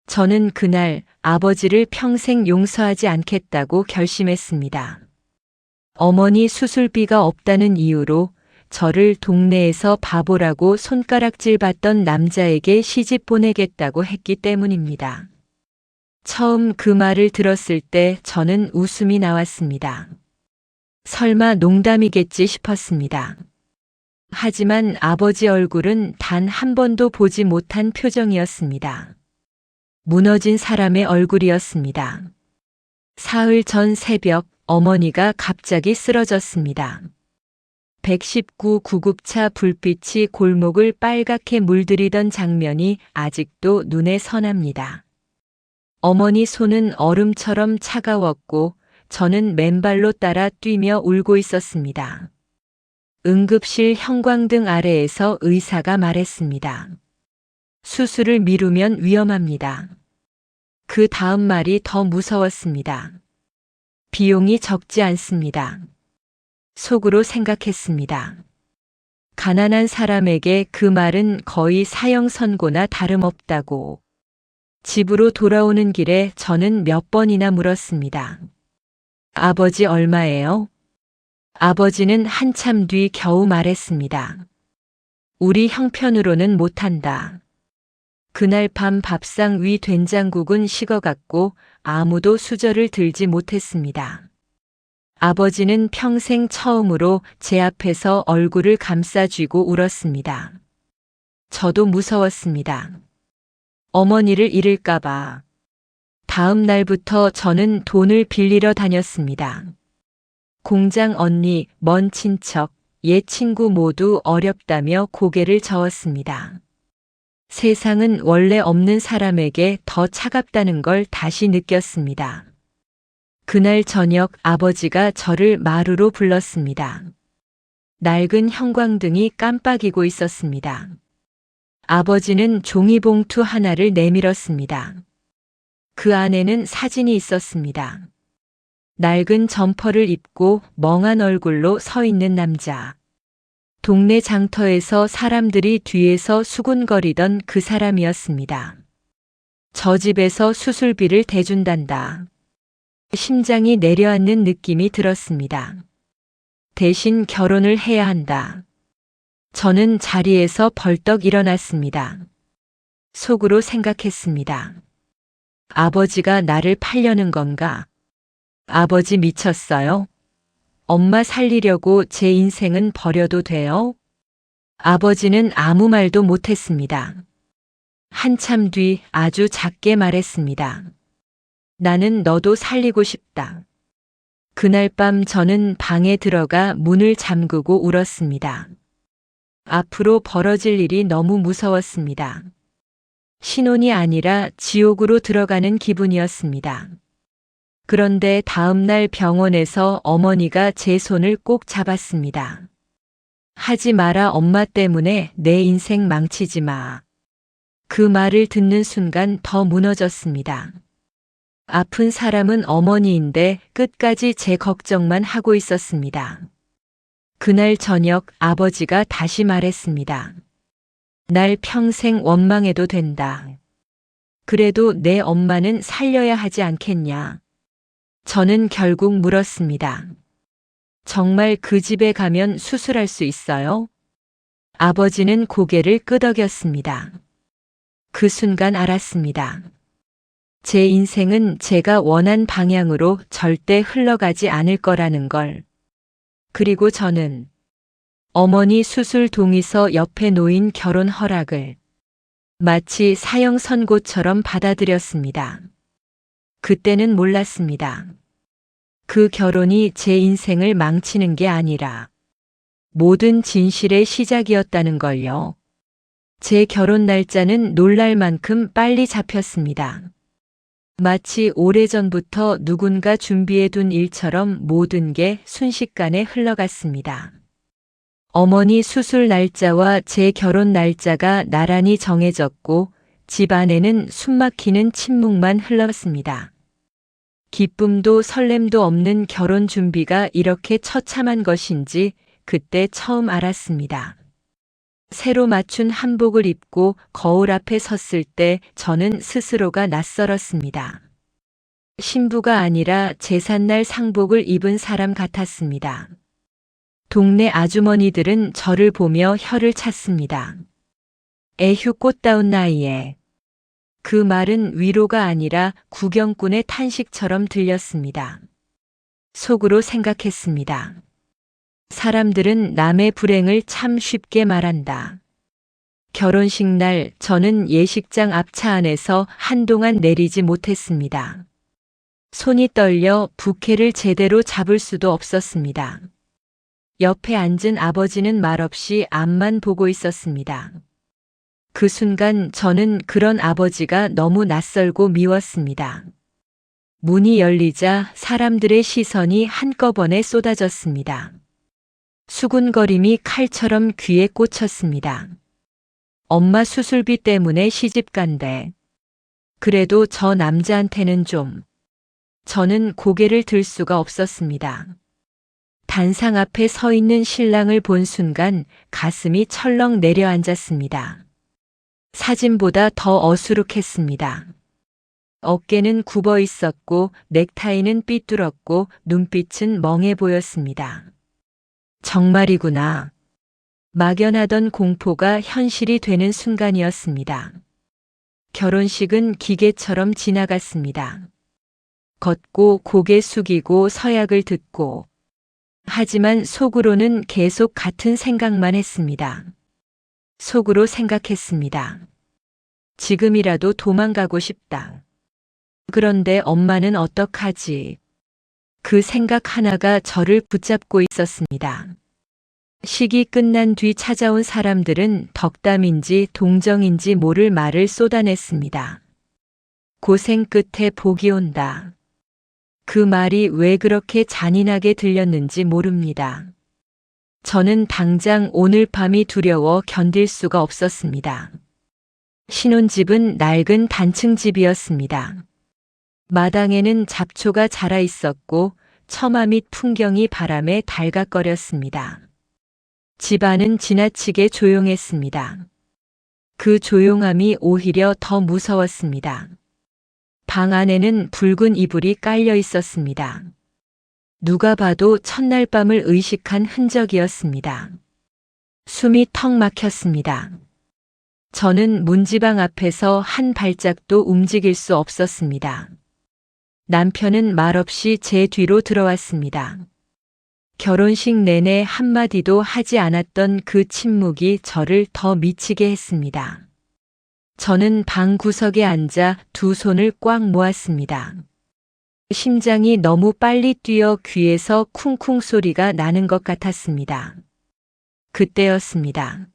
저는 그날 아버지를 평생 용서하지 않겠다고 결심했습니다. 어머니 수술비가 없다는 이유로 저를 동네에서 바보라고 손가락질 받던 남자에게 시집 보내겠다고 했기 때문입니다. 처음 그 말을 들었을 때 저는 웃음이 나왔습니다. 설마 농담이겠지 싶었습니다. 하지만 아버지 얼굴은 단 한 번도 보지 못한 표정이었습니다. 무너진 사람의 얼굴이었습니다. 사흘 전 새벽 어머니가 갑자기 쓰러졌습니다. 119 구급차 불빛이 골목을 빨갛게 물들이던 장면이 아직도 눈에 선합니다. 어머니 손은 얼음처럼 차가웠고 저는 맨발로 따라 뛰며 울고 있었습니다. 응급실 형광등 아래에서 의사가 말했습니다. 수술을 미루면 위험합니다. 그 다음 말이 더 무서웠습니다. 비용이 적지 않습니다. 속으로 생각했습니다. 가난한 사람에게 그 말은 거의 사형 선고나 다름없다고. 집으로 돌아오는 길에 저는 몇 번이나 물었습니다. 아버지 얼마예요? 아버지는 한참 뒤 겨우 말했습니다. 우리 형편으로는 못한다. 그날 밤 밥상 위 된장국은 식어갔고 아무도 수저를 들지 못했습니다. 아버지는 평생 처음으로 제 앞에서 얼굴을 감싸쥐고 울었습니다. 저도 무서웠습니다. 어머니를 잃을까봐. 다음 날부터 저는 돈을 빌리러 다녔습니다. 공장 언니, 먼 친척, 옛 친구 모두 어렵다며 고개를 저었습니다. 세상은 원래 없는 사람에게 더 차갑다는 걸 다시 느꼈습니다. 그날 저녁 아버지가 저를 마루로 불렀습니다. 낡은 형광등이 깜빡이고 있었습니다. 아버지는 종이봉투 하나를 내밀었습니다. 그 안에는 사진이 있었습니다. 낡은 점퍼를 입고 멍한 얼굴로 서 있는 남자. 동네 장터에서 사람들이 뒤에서 수군거리던 그 사람이었습니다. 저 집에서 수술비를 대준단다. 심장이 내려앉는 느낌이 들었습니다. 대신 결혼을 해야 한다. 저는 자리에서 벌떡 일어났습니다. 속으로 생각했습니다. 아버지가 나를 팔려는 건가? 아버지 미쳤어요? 엄마 살리려고 제 인생은 버려도 돼요? 아버지는 아무 말도 못했습니다. 한참 뒤 아주 작게 말했습니다. 나는 너도 살리고 싶다. 그날 밤 저는 방에 들어가 문을 잠그고 울었습니다. 앞으로 벌어질 일이 너무 무서웠습니다. 신혼이 아니라 지옥으로 들어가는 기분이었습니다. 그런데 다음 날 병원에서 어머니가 제 손을 꼭 잡았습니다. 하지 마라 엄마 때문에 내 인생 망치지 마. 그 말을 듣는 순간 더 무너졌습니다. 아픈 사람은 어머니인데 끝까지 제 걱정만 하고 있었습니다. 그날 저녁 아버지가 다시 말했습니다. 날 평생 원망해도 된다. 그래도 내 엄마는 살려야 하지 않겠냐. 저는 결국 물었습니다. 정말 그 집에 가면 수술할 수 있어요? 아버지는 고개를 끄덕였습니다. 그 순간 알았습니다. 제 인생은 제가 원한 방향으로 절대 흘러가지 않을 거라는 걸. 그리고 저는 어머니 수술 동의서 옆에 놓인 결혼 허락을 마치 사형 선고처럼 받아들였습니다. 그때는 몰랐습니다. 그 결혼이 제 인생을 망치는 게 아니라 모든 진실의 시작이었다는 걸요. 제 결혼 날짜는 놀랄 만큼 빨리 잡혔습니다. 마치 오래전부터 누군가 준비해둔 일처럼 모든 게 순식간에 흘러갔습니다. 어머니 수술 날짜와 제 결혼 날짜가 나란히 정해졌고 집 안에는 숨막히는 침묵만 흘렀습니다. 기쁨도 설렘도 없는 결혼 준비가 이렇게 처참한 것인지 그때 처음 알았습니다. 새로 맞춘 한복을 입고 거울 앞에 섰을 때 저는 스스로가 낯설었습니다. 신부가 아니라 제삿날 상복을 입은 사람 같았습니다. 동네 아주머니들은 저를 보며 혀를 찼습니다. 에휴 꽃다운 나이에. 그 말은 위로가 아니라 구경꾼의 탄식처럼 들렸습니다. 속으로 생각했습니다. 사람들은 남의 불행을 참 쉽게 말한다. 결혼식 날 저는 예식장 앞차 안에서 한동안 내리지 못했습니다. 손이 떨려 부케를 제대로 잡을 수도 없었습니다. 옆에 앉은 아버지는 말없이 앞만 보고 있었습니다. 그 순간 저는 그런 아버지가 너무 낯설고 미웠습니다. 문이 열리자 사람들의 시선이 한꺼번에 쏟아졌습니다. 수군거림이 칼처럼 귀에 꽂혔습니다. 엄마 수술비 때문에 시집간대. 그래도 저 남자한테는 좀. 저는 고개를 들 수가 없었습니다. 단상 앞에 서 있는 신랑을 본 순간 가슴이 철렁 내려앉았습니다. 사진보다 더 어수룩했습니다. 어깨는 굽어 있었고 넥타이는 삐뚤었고 눈빛은 멍해 보였습니다. 정말이구나. 막연하던 공포가 현실이 되는 순간이었습니다. 결혼식은 기계처럼 지나갔습니다. 걷고 고개 숙이고 서약을 듣고 하지만 속으로는 계속 같은 생각만 했습니다. 속으로 생각했습니다. 지금이라도 도망가고 싶다. 그런데 엄마는 어떡하지? 그 생각 하나가 저를 붙잡고 있었습니다. 식이 끝난 뒤 찾아온 사람들은 덕담인지 동정인지 모를 말을 쏟아냈습니다. 고생 끝에 복이 온다. 그 말이 왜 그렇게 잔인하게 들렸는지 모릅니다. 저는 당장 오늘 밤이 두려워 견딜 수가 없었습니다. 신혼집은 낡은 단층 집이었습니다. 마당에는 잡초가 자라 있었고 처마 밑 풍경이 바람에 달각거렸습니다. 집 안은 지나치게 조용했습니다. 그 조용함이 오히려 더 무서웠습니다. 방 안에는 붉은 이불이 깔려 있었습니다. 누가 봐도 첫날 밤을 의식한 흔적이었습니다. 숨이 턱 막혔습니다. 저는 문지방 앞에서 한 발짝도 움직일 수 없었습니다. 남편은 말없이 제 뒤로 들어왔습니다. 결혼식 내내 한마디도 하지 않았던 그 침묵이 저를 더 미치게 했습니다. 저는 방 구석에 앉아 두 손을 꽉 모았습니다. 심장이 너무 빨리 뛰어 귀에서 쿵쿵 소리가 나는 것 같았습니다. 그때였습니다.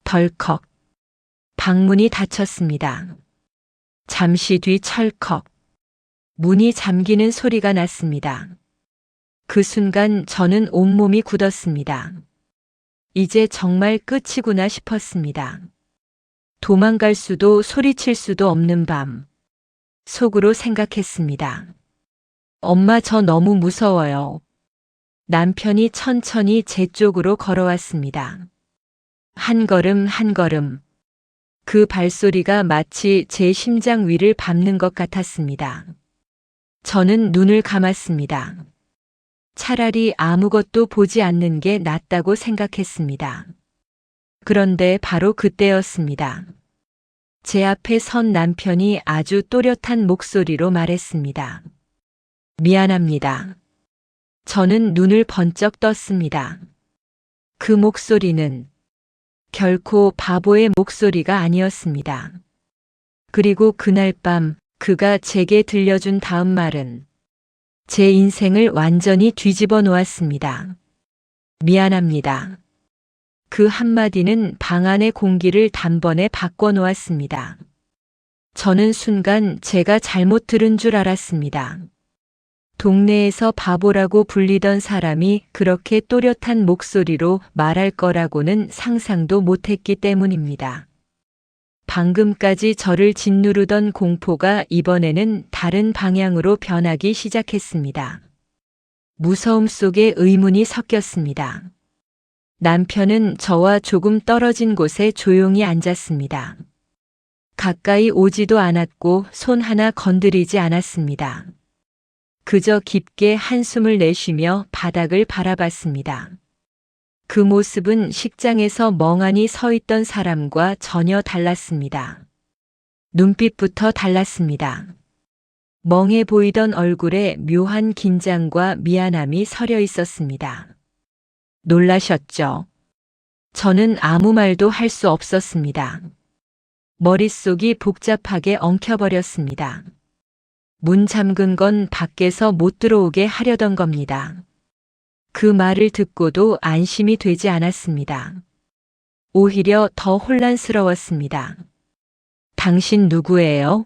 덜컥. 방문이 닫혔습니다. 잠시 뒤 철컥. 문이 잠기는 소리가 났습니다. 그 순간 저는 온몸이 굳었습니다. 이제 정말 끝이구나 싶었습니다. 도망갈 수도 소리칠 수도 없는 밤. 속으로 생각했습니다. 엄마 저 너무 무서워요. 남편이 천천히 제 쪽으로 걸어왔습니다. 한 걸음 한 걸음. 그 발소리가 마치 제 심장 위를 밟는 것 같았습니다. 저는 눈을 감았습니다. 차라리 아무것도 보지 않는 게 낫다고 생각했습니다. 그런데 바로 그때였습니다. 제 앞에 선 남편이 아주 또렷한 목소리로 말했습니다. 미안합니다. 저는 눈을 번쩍 떴습니다. 그 목소리는 결코 바보의 목소리가 아니었습니다. 그리고 그날 밤 그가 제게 들려준 다음 말은 제 인생을 완전히 뒤집어 놓았습니다. 미안합니다. 그 한마디는 방 안의 공기를 단번에 바꿔 놓았습니다. 저는 순간 제가 잘못 들은 줄 알았습니다. 동네에서 바보라고 불리던 사람이 그렇게 또렷한 목소리로 말할 거라고는 상상도 못했기 때문입니다. 방금까지 저를 짓누르던 공포가 이번에는 다른 방향으로 변하기 시작했습니다. 무서움 속에 의문이 섞였습니다. 남편은 저와 조금 떨어진 곳에 조용히 앉았습니다. 가까이 오지도 않았고 손 하나 건드리지 않았습니다. 그저 깊게 한숨을 내쉬며 바닥을 바라봤습니다. 그 모습은 식장에서 멍하니 서 있던 사람과 전혀 달랐습니다. 눈빛부터 달랐습니다. 멍해 보이던 얼굴에 묘한 긴장과 미안함이 서려 있었습니다. 놀라셨죠? 저는 아무 말도 할 수 없었습니다. 머릿속이 복잡하게 엉켜버렸습니다. 문 잠근 건 밖에서 못 들어오게 하려던 겁니다. 그 말을 듣고도 안심이 되지 않았습니다. 오히려 더 혼란스러웠습니다. 당신 누구예요?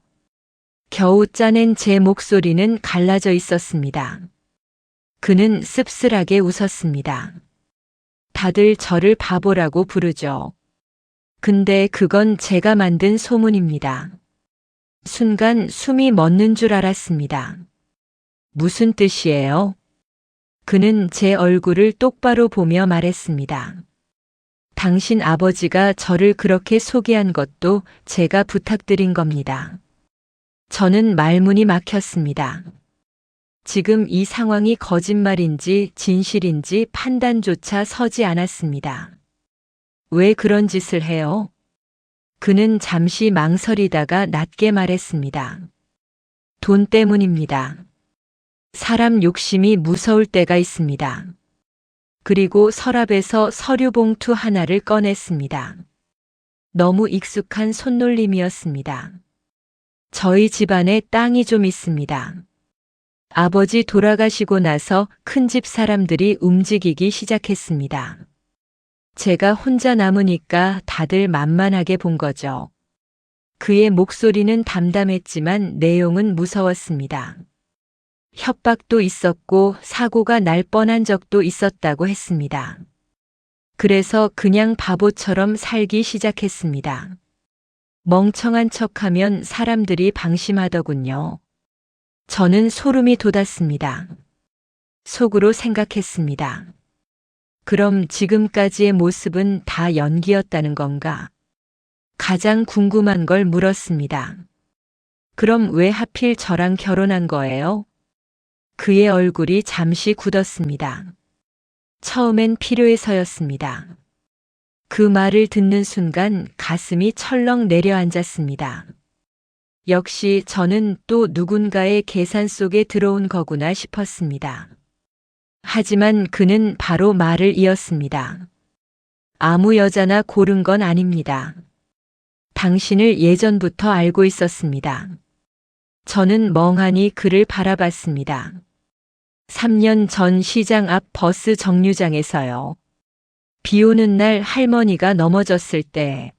겨우 짜낸 제 목소리는 갈라져 있었습니다. 그는 씁쓸하게 웃었습니다. 다들 저를 바보라고 부르죠. 근데 그건 제가 만든 소문입니다. 순간 숨이 멎는 줄 알았습니다. 무슨 뜻이에요? 그는 제 얼굴을 똑바로 보며 말했습니다. 당신 아버지가 저를 그렇게 소개한 것도 제가 부탁드린 겁니다. 저는 말문이 막혔습니다. 지금 이 상황이 거짓말인지 진실인지 판단조차 서지 않았습니다. 왜 그런 짓을 해요? 그는 잠시 망설이다가 낮게 말했습니다. 돈 때문입니다. 사람 욕심이 무서울 때가 있습니다. 그리고 서랍에서 서류 봉투 하나를 꺼냈습니다. 너무 익숙한 손놀림이었습니다. 저희 집안에 땅이 좀 있습니다. 아버지 돌아가시고 나서 큰 집 사람들이 움직이기 시작했습니다. 제가 혼자 남으니까 다들 만만하게 본 거죠. 그의 목소리는 담담했지만 내용은 무서웠습니다. 협박도 있었고 사고가 날 뻔한 적도 있었다고 했습니다. 그래서 그냥 바보처럼 살기 시작했습니다. 멍청한 척하면 사람들이 방심하더군요. 저는 소름이 돋았습니다. 속으로 생각했습니다. 그럼 지금까지의 모습은 다 연기였다는 건가? 가장 궁금한 걸 물었습니다. 그럼 왜 하필 저랑 결혼한 거예요? 그의 얼굴이 잠시 굳었습니다. 처음엔 필요해서였습니다. 그 말을 듣는 순간 가슴이 철렁 내려앉았습니다. 역시 저는 또 누군가의 계산 속에 들어온 거구나 싶었습니다. 하지만 그는 바로 말을 이었습니다. 아무 여자나 고른 건 아닙니다. 당신을 예전부터 알고 있었습니다. 저는 멍하니 그를 바라봤습니다. 3년 전 시장 앞 버스 정류장에서요. 비 오는 날 할머니가 넘어졌을 때,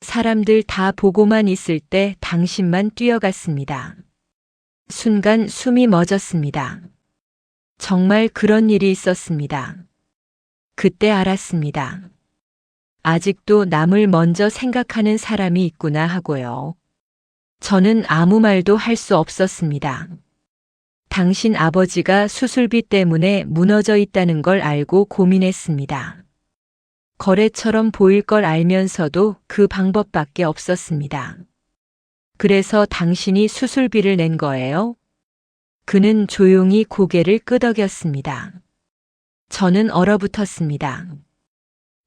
사람들 다 보고만 있을 때 당신만 뛰어갔습니다. 순간 숨이 멎었습니다. 정말 그런 일이 있었습니다. 그때 알았습니다. 아직도 남을 먼저 생각하는 사람이 있구나 하고요. 저는 아무 말도 할 수 없었습니다. 당신 아버지가 수술비 때문에 무너져 있다는 걸 알고 고민했습니다. 거래처럼 보일 걸 알면서도 그 방법밖에 없었습니다. 그래서 당신이 수술비를 낸 거예요? 그는 조용히 고개를 끄덕였습니다. 저는 얼어붙었습니다.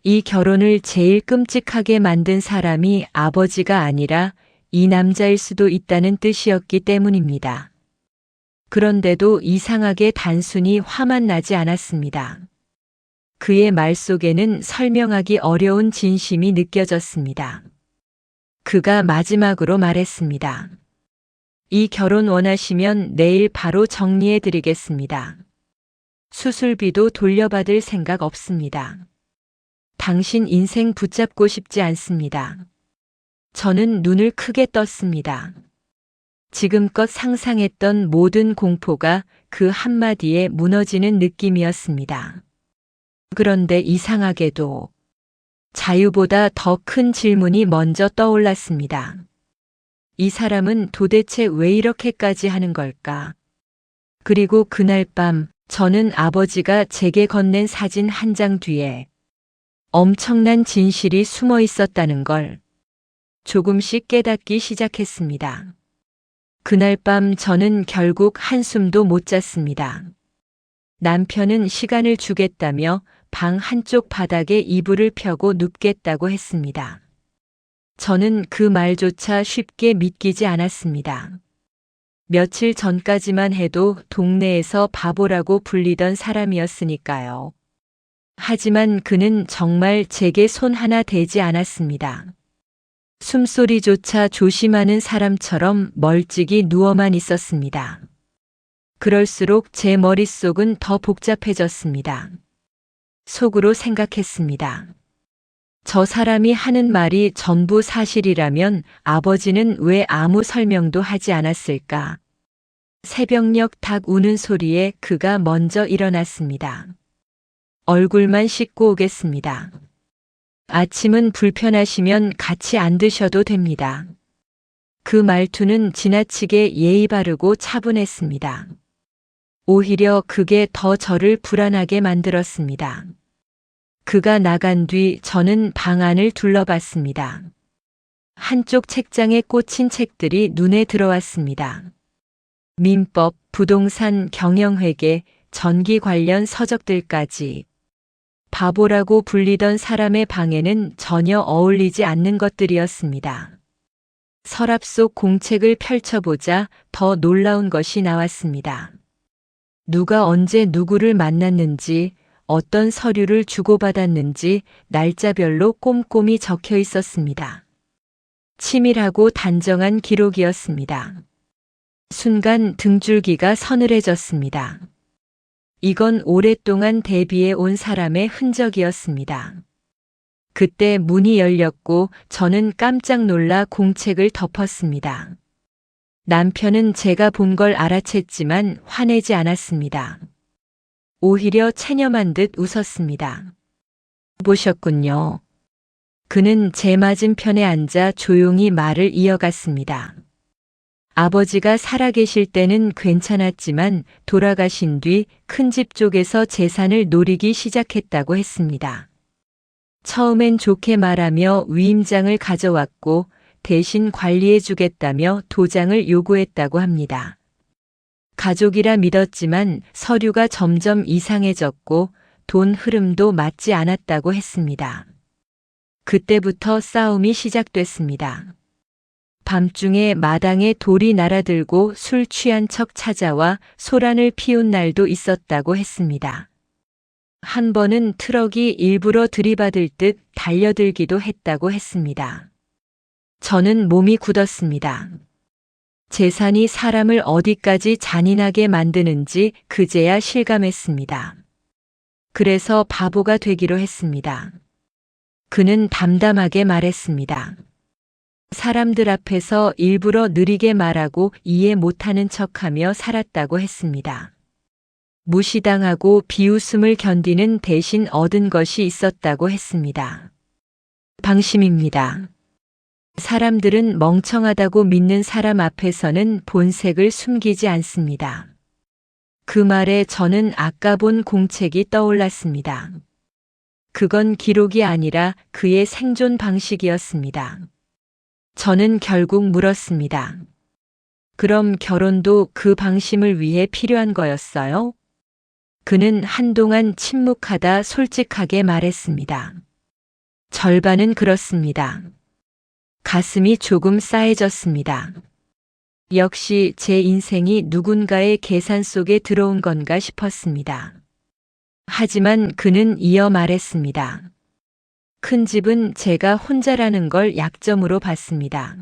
이 결혼을 제일 끔찍하게 만든 사람이 아버지가 아니라 이 남자일 수도 있다는 뜻이었기 때문입니다. 그런데도 이상하게 단순히 화만 나지 않았습니다. 그의 말 속에는 설명하기 어려운 진심이 느껴졌습니다. 그가 마지막으로 말했습니다. 이 결혼 원하시면 내일 바로 정리해 드리겠습니다. 수술비도 돌려받을 생각 없습니다. 당신 인생 붙잡고 싶지 않습니다. 저는 눈을 크게 떴습니다. 지금껏 상상했던 모든 공포가 그 한마디에 무너지는 느낌이었습니다. 그런데 이상하게도 자유보다 더 큰 질문이 먼저 떠올랐습니다. 이 사람은 도대체 왜 이렇게까지 하는 걸까? 그리고 그날 밤 저는 아버지가 제게 건넨 사진 한 장 뒤에 엄청난 진실이 숨어 있었다는 걸 조금씩 깨닫기 시작했습니다. 그날 밤 저는 결국 한숨도 못 잤습니다. 남편은 시간을 주겠다며 방 한쪽 바닥에 이불을 펴고 눕겠다고 했습니다. 저는 그 말조차 쉽게 믿기지 않았습니다. 며칠 전까지만 해도 동네에서 바보라고 불리던 사람이었으니까요. 하지만 그는 정말 제게 손 하나 대지 않았습니다. 숨소리조차 조심하는 사람처럼 멀찍이 누워만 있었습니다. 그럴수록 제 머릿속은 더 복잡해졌습니다. 속으로 생각했습니다. 저 사람이 하는 말이 전부 사실이라면 아버지는 왜 아무 설명도 하지 않았을까? 새벽녘 닭 우는 소리에 그가 먼저 일어났습니다. 얼굴만 씻고 오겠습니다. 아침은 불편하시면 같이 안 드셔도 됩니다. 그 말투는 지나치게 예의 바르고 차분했습니다. 오히려 그게 더 저를 불안하게 만들었습니다. 그가 나간 뒤 저는 방 안을 둘러봤습니다. 한쪽 책장에 꽂힌 책들이 눈에 들어왔습니다. 민법, 부동산, 경영회계, 전기 관련 서적들까지. 바보라고 불리던 사람의 방에는 전혀 어울리지 않는 것들이었습니다. 서랍 속 공책을 펼쳐보자 더 놀라운 것이 나왔습니다. 누가 언제 누구를 만났는지, 어떤 서류를 주고받았는지 날짜별로 꼼꼼히 적혀 있었습니다. 치밀하고 단정한 기록이었습니다. 순간 등줄기가 서늘해졌습니다. 이건 오랫동안 대비해 온 사람의 흔적이었습니다. 그때 문이 열렸고 저는 깜짝 놀라 공책을 덮었습니다. 남편은 제가 본 걸 알아챘지만 화내지 않았습니다. 오히려 체념한 듯 웃었습니다. 보셨군요. 그는 제 맞은편에 앉아 조용히 말을 이어갔습니다. 아버지가 살아계실 때는 괜찮았지만 돌아가신 뒤 큰 집 쪽에서 재산을 노리기 시작했다고 했습니다. 처음엔 좋게 말하며 위임장을 가져왔고 대신 관리해 주겠다며 도장을 요구했다고 합니다. 가족이라 믿었지만 서류가 점점 이상해졌고 돈 흐름도 맞지 않았다고 했습니다. 그때부터 싸움이 시작됐습니다. 밤중에 마당에 돌이 날아들고 술 취한 척 찾아와 소란을 피운 날도 있었다고 했습니다. 한 번은 트럭이 일부러 들이받을 듯 달려들기도 했다고 했습니다. 저는 몸이 굳었습니다. 재산이 사람을 어디까지 잔인하게 만드는지 그제야 실감했습니다. 그래서 바보가 되기로 했습니다. 그는 담담하게 말했습니다. 사람들 앞에서 일부러 느리게 말하고 이해 못하는 척하며 살았다고 했습니다. 무시당하고 비웃음을 견디는 대신 얻은 것이 있었다고 했습니다. 방심입니다. 사람들은 멍청하다고 믿는 사람 앞에서는 본색을 숨기지 않습니다. 그 말에 저는 아까 본 공책이 떠올랐습니다. 그건 기록이 아니라 그의 생존 방식이었습니다. 저는 결국 물었습니다. 그럼 결혼도 그 방심을 위해 필요한 거였어요? 그는 한동안 침묵하다 솔직하게 말했습니다. 절반은 그렇습니다. 가슴이 조금 싸해졌습니다. 역시 제 인생이 누군가의 계산 속에 들어온 건가 싶었습니다. 하지만 그는 이어 말했습니다. 큰 집은 제가 혼자라는 걸 약점으로 봤습니다.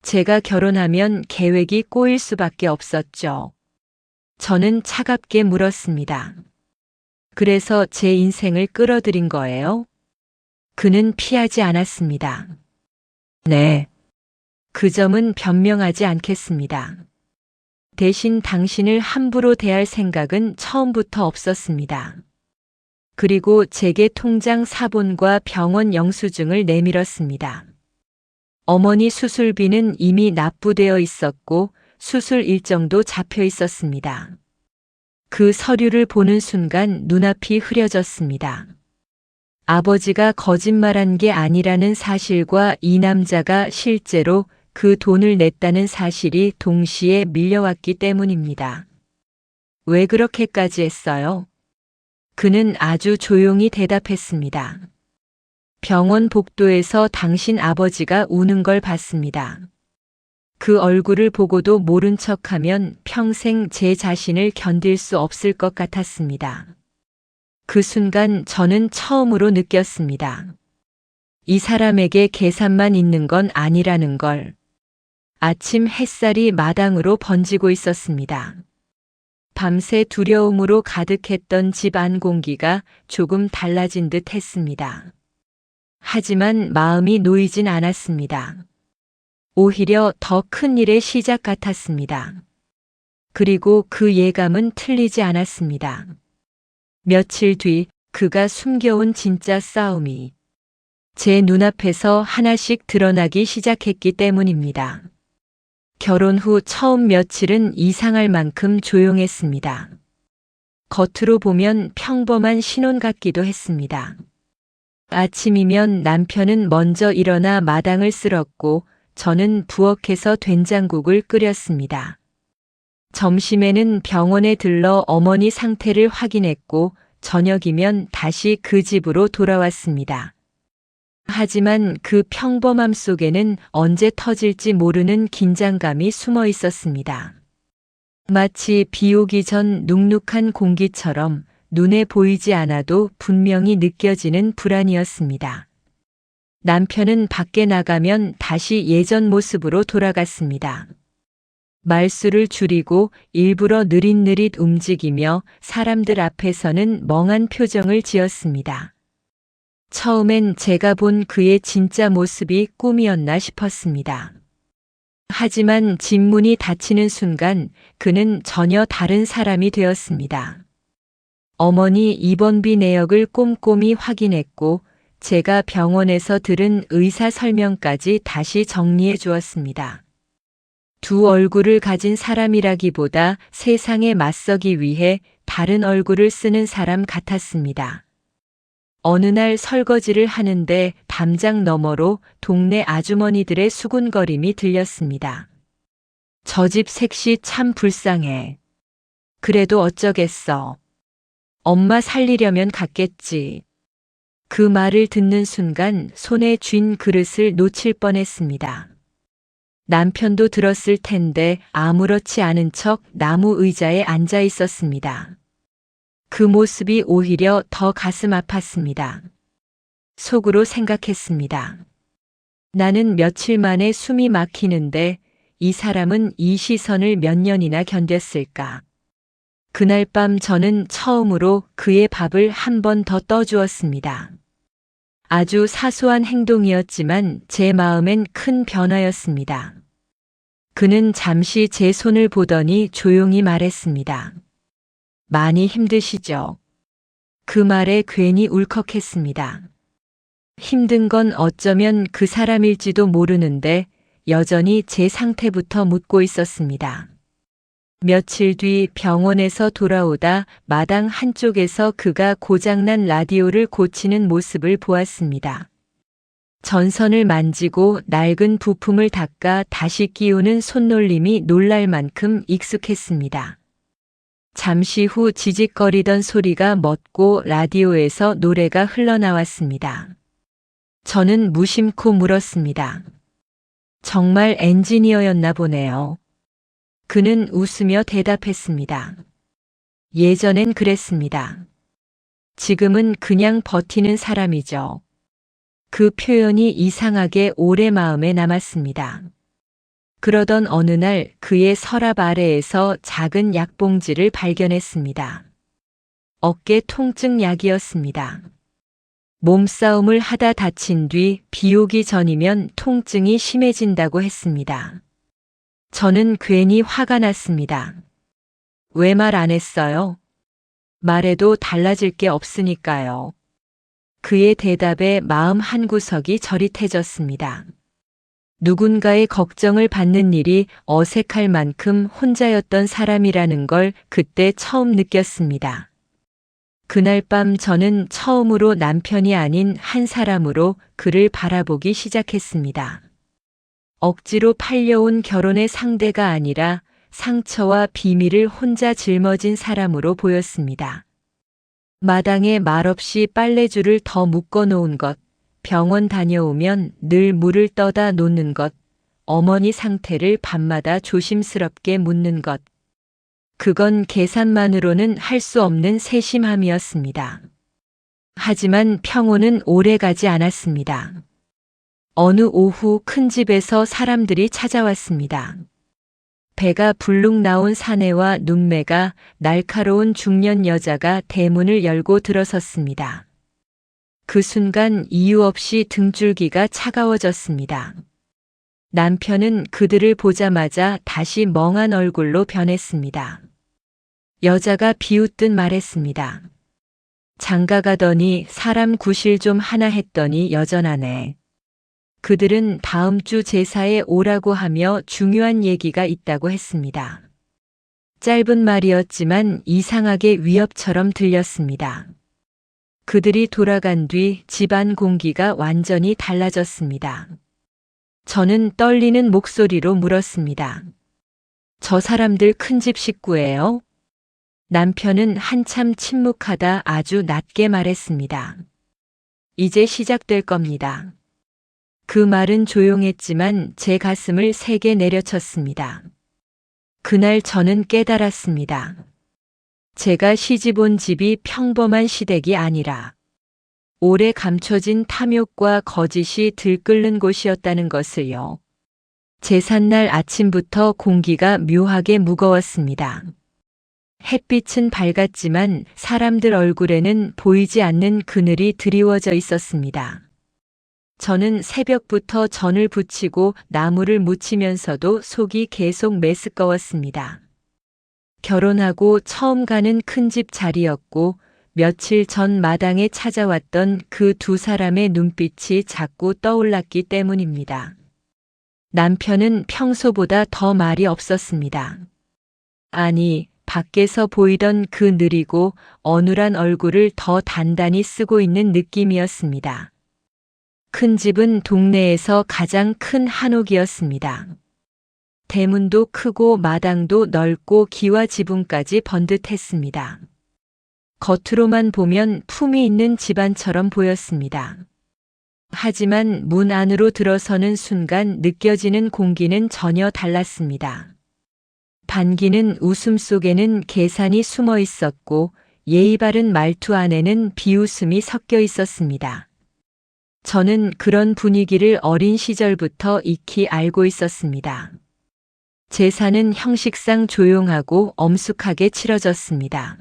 제가 결혼하면 계획이 꼬일 수밖에 없었죠. 저는 차갑게 물었습니다. 그래서 제 인생을 끌어들인 거예요? 그는 피하지 않았습니다. 네. 그 점은 변명하지 않겠습니다. 대신 당신을 함부로 대할 생각은 처음부터 없었습니다. 그리고 제게 통장 사본과 병원 영수증을 내밀었습니다. 어머니 수술비는 이미 납부되어 있었고 수술 일정도 잡혀 있었습니다. 그 서류를 보는 순간 눈앞이 흐려졌습니다. 아버지가 거짓말한 게 아니라는 사실과 이 남자가 실제로 그 돈을 냈다는 사실이 동시에 밀려왔기 때문입니다. 왜 그렇게까지 했어요? 그는 아주 조용히 대답했습니다. 병원 복도에서 당신 아버지가 우는 걸 봤습니다. 그 얼굴을 보고도 모른 척하면 평생 제 자신을 견딜 수 없을 것 같았습니다. 그 순간 저는 처음으로 느꼈습니다. 이 사람에게 계산만 있는 건 아니라는 걸. 아침 햇살이 마당으로 번지고 있었습니다. 밤새 두려움으로 가득했던 집 안 공기가 조금 달라진 듯 했습니다. 하지만 마음이 놓이진 않았습니다. 오히려 더 큰 일의 시작 같았습니다. 그리고 그 예감은 틀리지 않았습니다. 며칠 뒤 그가 숨겨온 진짜 싸움이 제 눈앞에서 하나씩 드러나기 시작했기 때문입니다. 결혼 후 처음 며칠은 이상할 만큼 조용했습니다. 겉으로 보면 평범한 신혼 같기도 했습니다. 아침이면 남편은 먼저 일어나 마당을 쓸었고 저는 부엌에서 된장국을 끓였습니다. 점심에는 병원에 들러 어머니 상태를 확인했고 저녁이면 다시 그 집으로 돌아왔습니다. 하지만 그 평범함 속에는 언제 터질지 모르는 긴장감이 숨어 있었습니다. 마치 비 오기 전 눅눅한 공기처럼 눈에 보이지 않아도 분명히 느껴지는 불안이었습니다. 남편은 밖에 나가면 다시 예전 모습으로 돌아갔습니다. 말수를 줄이고 일부러 느릿느릿 움직이며 사람들 앞에서는 멍한 표정을 지었습니다. 처음엔 제가 본 그의 진짜 모습이 꿈이었나 싶었습니다. 하지만 집 문이 닫히는 순간 그는 전혀 다른 사람이 되었습니다. 어머니 입원비 내역을 꼼꼼히 확인했고 제가 병원에서 들은 의사 설명까지 다시 정리해 주었습니다. 두 얼굴을 가진 사람이라기보다 세상에 맞서기 위해 다른 얼굴을 쓰는 사람 같았습니다. 어느 날 설거지를 하는데 담장 너머로 동네 아주머니들의 수군거림이 들렸습니다. 저 집 색시 참 불쌍해. 그래도 어쩌겠어. 엄마 살리려면 갔겠지. 그 말을 듣는 순간 손에 쥔 그릇을 놓칠 뻔했습니다. 남편도 들었을 텐데 아무렇지 않은 척 나무 의자에 앉아 있었습니다. 그 모습이 오히려 더 가슴 아팠습니다. 속으로 생각했습니다. 나는 며칠 만에 숨이 막히는데 이 사람은 이 시선을 몇 년이나 견뎠을까. 그날 밤 저는 처음으로 그의 밥을 한 번 더 떠주었습니다. 아주 사소한 행동이었지만 제 마음엔 큰 변화였습니다. 그는 잠시 제 손을 보더니 조용히 말했습니다. 많이 힘드시죠? 그 말에 괜히 울컥했습니다. 힘든 건 어쩌면 그 사람일지도 모르는데 여전히 제 상태부터 묻고 있었습니다. 며칠 뒤 병원에서 돌아오다 마당 한쪽에서 그가 고장난 라디오를 고치는 모습을 보았습니다. 전선을 만지고 낡은 부품을 닦아 다시 끼우는 손놀림이 놀랄 만큼 익숙했습니다. 잠시 후 지직거리던 소리가 멎고 라디오에서 노래가 흘러나왔습니다. 저는 무심코 물었습니다. 정말 엔지니어였나 보네요. 그는 웃으며 대답했습니다. 예전엔 그랬습니다. 지금은 그냥 버티는 사람이죠. 그 표현이 이상하게 오래 마음에 남았습니다. 그러던 어느 날 그의 서랍 아래에서 작은 약봉지를 발견했습니다. 어깨 통증 약이었습니다. 몸싸움을 하다 다친 뒤 비 오기 전이면 통증이 심해진다고 했습니다. 저는 괜히 화가 났습니다. 왜 말 안 했어요? 말해도 달라질 게 없으니까요. 그의 대답에 마음 한구석이 저릿해졌습니다. 누군가의 걱정을 받는 일이 어색할 만큼 혼자였던 사람이라는 걸 그때 처음 느꼈습니다. 그날 밤 저는 처음으로 남편이 아닌 한 사람으로 그를 바라보기 시작했습니다. 억지로 팔려온 결혼의 상대가 아니라 상처와 비밀을 혼자 짊어진 사람으로 보였습니다. 마당에 말없이 빨래줄을 더 묶어 놓은 것, 병원 다녀오면 늘 물을 떠다 놓는 것, 어머니 상태를 밤마다 조심스럽게 묻는 것. 그건 계산만으로는 할 수 없는 세심함이었습니다. 하지만 평온은 오래 가지 않았습니다. 어느 오후 큰 집에서 사람들이 찾아왔습니다. 배가 불룩 나온 사내와 눈매가 날카로운 중년 여자가 대문을 열고 들어섰습니다. 그 순간 이유 없이 등줄기가 차가워졌습니다. 남편은 그들을 보자마자 다시 멍한 얼굴로 변했습니다. 여자가 비웃듯 말했습니다. 장가 가더니 사람 구실 좀 하나 했더니 여전하네. 그들은 다음 주 제사에 오라고 하며 중요한 얘기가 있다고 했습니다. 짧은 말이었지만 이상하게 위협처럼 들렸습니다. 그들이 돌아간 뒤 집안 공기가 완전히 달라졌습니다. 저는 떨리는 목소리로 물었습니다. 저 사람들 큰집 식구예요? 남편은 한참 침묵하다 아주 낮게 말했습니다. 이제 시작될 겁니다. 그 말은 조용했지만 제 가슴을 세게 내려쳤습니다. 그날 저는 깨달았습니다. 제가 시집 온 집이 평범한 시댁이 아니라 오래 감춰진 탐욕과 거짓이 들끓는 곳이었다는 것을요. 제삿날 아침부터 공기가 묘하게 무거웠습니다. 햇빛은 밝았지만 사람들 얼굴에는 보이지 않는 그늘이 드리워져 있었습니다. 저는 새벽부터 전을 부치고 나무를 묻히면서도 속이 계속 메스꺼웠습니다. 결혼하고 처음 가는 큰 집 자리였고 며칠 전 마당에 찾아왔던 그 두 사람의 눈빛이 자꾸 떠올랐기 때문입니다. 남편은 평소보다 더 말이 없었습니다. 아니, 밖에서 보이던 그 느리고 어눌한 얼굴을 더 단단히 쓰고 있는 느낌이었습니다. 큰 집은 동네에서 가장 큰 한옥이었습니다. 대문도 크고 마당도 넓고 기와 지붕까지 번듯했습니다. 겉으로만 보면 품이 있는 집안처럼 보였습니다. 하지만 문 안으로 들어서는 순간 느껴지는 공기는 전혀 달랐습니다. 반기는 웃음 속에는 계산이 숨어 있었고 예의 바른 말투 안에는 비웃음이 섞여 있었습니다. 저는 그런 분위기를 어린 시절부터 익히 알고 있었습니다. 제사는 형식상 조용하고 엄숙하게 치러졌습니다.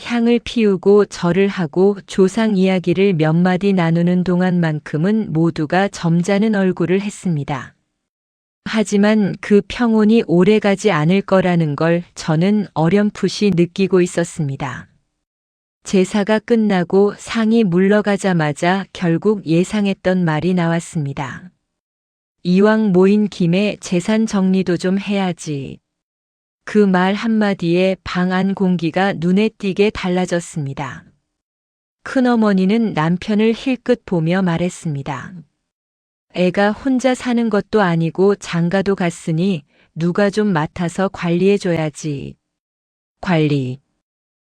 향을 피우고 절을 하고 조상 이야기를 몇 마디 나누는 동안만큼은 모두가 점잖은 얼굴을 했습니다. 하지만 그 평온이 오래가지 않을 거라는 걸 저는 어렴풋이 느끼고 있었습니다. 제사가 끝나고 상이 물러가자마자 결국 예상했던 말이 나왔습니다. 이왕 모인 김에 재산 정리도 좀 해야지. 그 말 한마디에 방 안 공기가 눈에 띄게 달라졌습니다. 큰어머니는 남편을 힐끗 보며 말했습니다. 애가 혼자 사는 것도 아니고 장가도 갔으니 누가 좀 맡아서 관리해줘야지. 관리.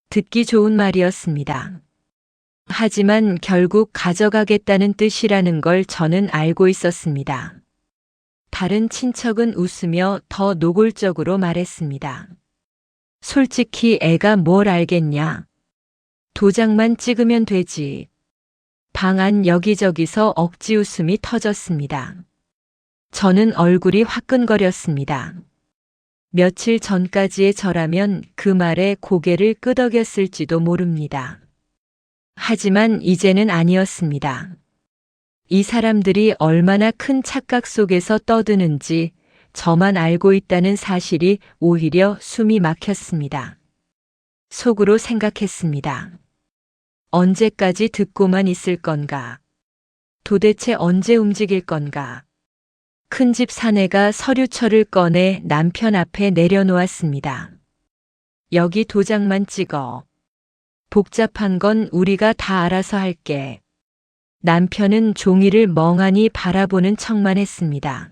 듣기 좋은 말이었습니다. 하지만 결국 가져가겠다는 뜻이라는 걸 저는 알고 있었습니다. 다른 친척은 웃으며 더 노골적으로 말했습니다. 솔직히 애가 뭘 알겠냐. 도장만 찍으면 되지. 방 안 여기저기서 억지 웃음이 터졌습니다. 저는 얼굴이 화끈거렸습니다. 며칠 전까지의 저라면 그 말에 고개를 끄덕였을지도 모릅니다. 하지만 이제는 아니었습니다. 이 사람들이 얼마나 큰 착각 속에서 떠드는지 저만 알고 있다는 사실이 오히려 숨이 막혔습니다. 속으로 생각했습니다. 언제까지 듣고만 있을 건가? 도대체 언제 움직일 건가? 큰집 사내가 서류철을 꺼내 남편 앞에 내려놓았습니다. 여기 도장만 찍어. 복잡한 건 우리가 다 알아서 할게. 남편은 종이를 멍하니 바라보는 척만 했습니다.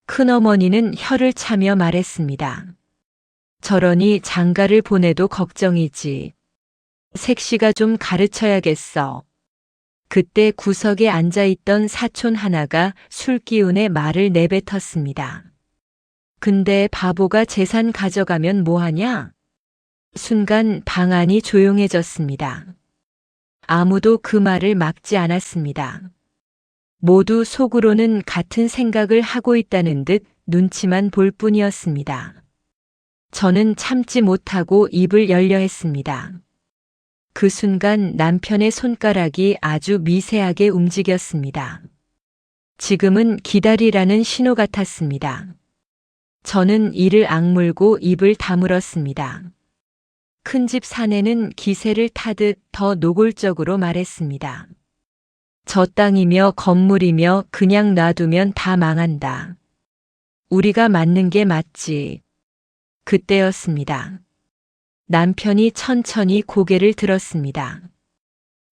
큰어머니는 혀를 차며 말했습니다. 저러니 장가를 보내도 걱정이지. 색시가 좀 가르쳐야겠어. 그때 구석에 앉아있던 사촌 하나가 술기운에 말을 내뱉었습니다. 근데 바보가 재산 가져가면 뭐하냐? 순간 방 안이 조용해졌습니다. 아무도 그 말을 막지 않았습니다. 모두 속으로는 같은 생각을 하고 있다는 듯 눈치만 볼 뿐이었습니다. 저는 참지 못하고 입을 열려 했습니다. 그 순간 남편의 손가락이 아주 미세하게 움직였습니다. 지금은 기다리라는 신호 같았습니다. 저는 이를 악물고 입을 다물었습니다. 큰집 사내는 기세를 타듯 더 노골적으로 말했습니다. 저 땅이며 건물이며 그냥 놔두면 다 망한다. 우리가 맞는 게 맞지. 그때였습니다. 남편이 천천히 고개를 들었습니다.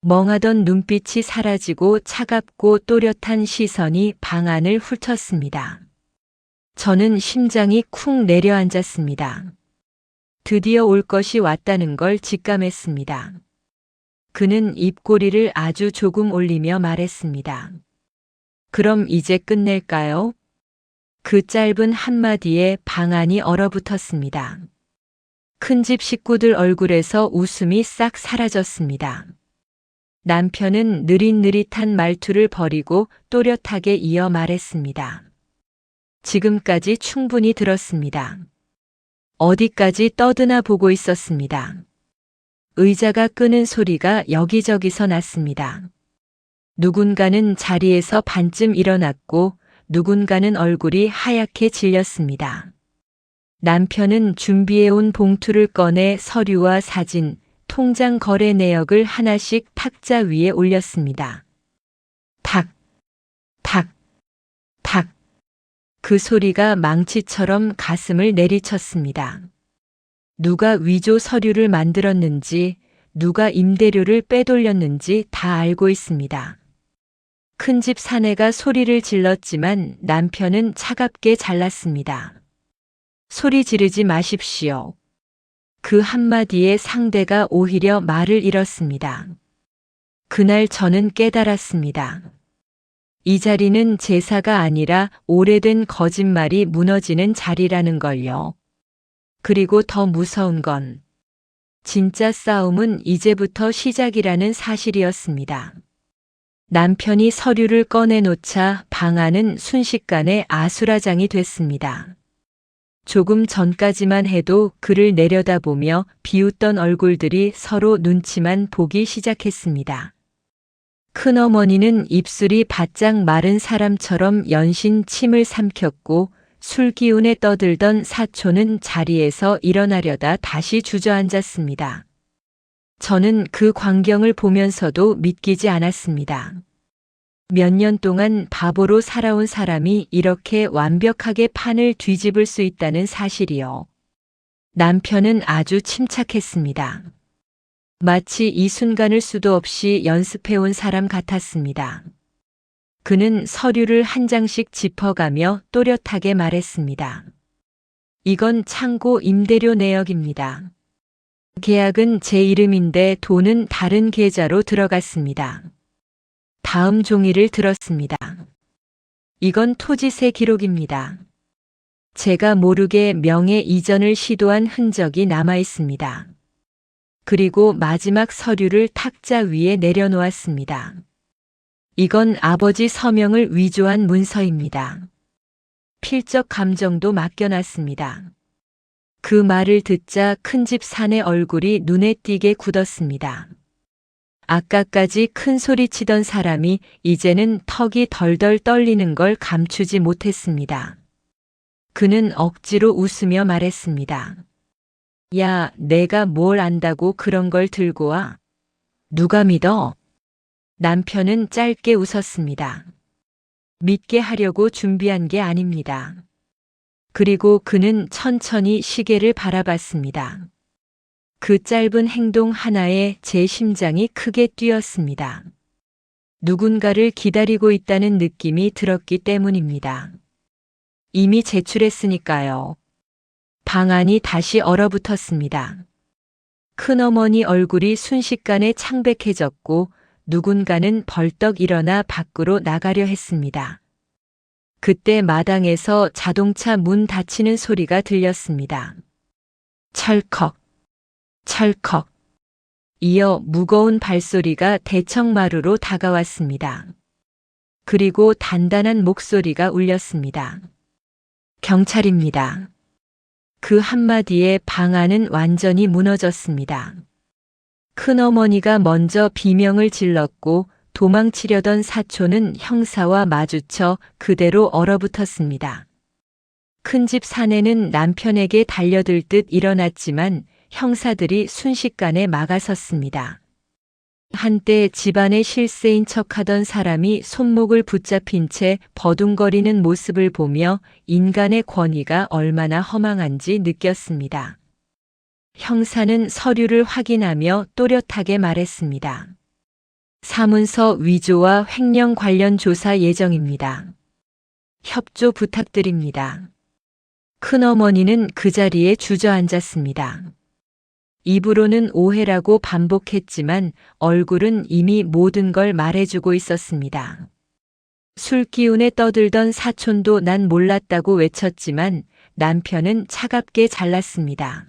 멍하던 눈빛이 사라지고 차갑고 또렷한 시선이 방 안을 훑었습니다. 저는 심장이 쿵 내려앉았습니다. 드디어 올 것이 왔다는 걸 직감했습니다. 그는 입꼬리를 아주 조금 올리며 말했습니다. 그럼 이제 끝낼까요? 그 짧은 한마디에 방 안이 얼어붙었습니다. 큰집 식구들 얼굴에서 웃음이 싹 사라졌습니다. 남편은 느릿느릿한 말투를 버리고 또렷하게 이어 말했습니다. 지금까지 충분히 들었습니다. 어디까지 떠드나 보고 있었습니다. 의자가 끄는 소리가 여기저기서 났습니다. 누군가는 자리에서 반쯤 일어났고 누군가는 얼굴이 하얗게 질렸습니다. 남편은 준비해온 봉투를 꺼내 서류와 사진, 통장 거래 내역을 하나씩 탁자 위에 올렸습니다. 탁, 탁, 탁. 그 소리가 망치처럼 가슴을 내리쳤습니다. 누가 위조 서류를 만들었는지, 누가 임대료를 빼돌렸는지 다 알고 있습니다. 큰집 사내가 소리를 질렀지만 남편은 차갑게 잘랐습니다. 소리 지르지 마십시오. 그 한마디에 상대가 오히려 말을 잃었습니다. 그날 저는 깨달았습니다. 이 자리는 제사가 아니라 오래된 거짓말이 무너지는 자리라는 걸요. 그리고 더 무서운 건 진짜 싸움은 이제부터 시작이라는 사실이었습니다. 남편이 서류를 꺼내놓자 방 안은 순식간에 아수라장이 됐습니다. 조금 전까지만 해도 그를 내려다보며 비웃던 얼굴들이 서로 눈치만 보기 시작했습니다. 큰어머니는 입술이 바짝 마른 사람처럼 연신 침을 삼켰고 술기운에 떠들던 사촌은 자리에서 일어나려다 다시 주저앉았습니다. 저는 그 광경을 보면서도 믿기지 않았습니다. 몇 년 동안 바보로 살아온 사람이 이렇게 완벽하게 판을 뒤집을 수 있다는 사실이요. 남편은 아주 침착했습니다. 마치 이 순간을 수도 없이 연습해온 사람 같았습니다. 그는 서류를 한 장씩 짚어가며 또렷하게 말했습니다. 이건 창고 임대료 내역입니다. 계약은 제 이름인데 돈은 다른 계좌로 들어갔습니다. 다음 종이를 들었습니다. 이건 토지세 기록입니다. 제가 모르게 명예 이전을 시도한 흔적이 남아 있습니다. 그리고 마지막 서류를 탁자 위에 내려놓았습니다. 이건 아버지 서명을 위조한 문서입니다. 필적 감정도 맡겨놨습니다. 그 말을 듣자 큰집 사내 얼굴이 눈에 띄게 굳었습니다. 아까까지 큰 소리 치던 사람이 이제는 턱이 덜덜 떨리는 걸 감추지 못했습니다. 그는 억지로 웃으며 말했습니다. 야, 내가 뭘 안다고 그런 걸 들고 와? 누가 믿어? 남편은 짧게 웃었습니다. 믿게 하려고 준비한 게 아닙니다. 그리고 그는 천천히 시계를 바라봤습니다. 그 짧은 행동 하나에 제 심장이 크게 뛰었습니다. 누군가를 기다리고 있다는 느낌이 들었기 때문입니다. 이미 제출했으니까요. 방안이 다시 얼어붙었습니다. 큰어머니 얼굴이 순식간에 창백해졌고 누군가는 벌떡 일어나 밖으로 나가려 했습니다. 그때 마당에서 자동차 문 닫히는 소리가 들렸습니다. 철컥, 철컥. 이어 무거운 발소리가 대청마루로 다가왔습니다. 그리고 단단한 목소리가 울렸습니다. 경찰입니다. 그 한마디에 방 안은 완전히 무너졌습니다. 큰어머니가 먼저 비명을 질렀고 도망치려던 사촌은 형사와 마주쳐 그대로 얼어붙었습니다. 큰집 사내는 남편에게 달려들 듯 일어났지만 형사들이 순식간에 막아섰습니다. 한때 집안의 실세인 척하던 사람이 손목을 붙잡힌 채 버둥거리는 모습을 보며 인간의 권위가 얼마나 허망한지 느꼈습니다. 형사는 서류를 확인하며 또렷하게 말했습니다. 사문서 위조와 횡령 관련 조사 예정입니다. 협조 부탁드립니다. 큰어머니는 그 자리에 주저앉았습니다. 입으로는 오해라고 반복했지만 얼굴은 이미 모든 걸 말해주고 있었습니다. 술 기운에 떠들던 사촌도 난 몰랐다고 외쳤지만 남편은 차갑게 잘랐습니다.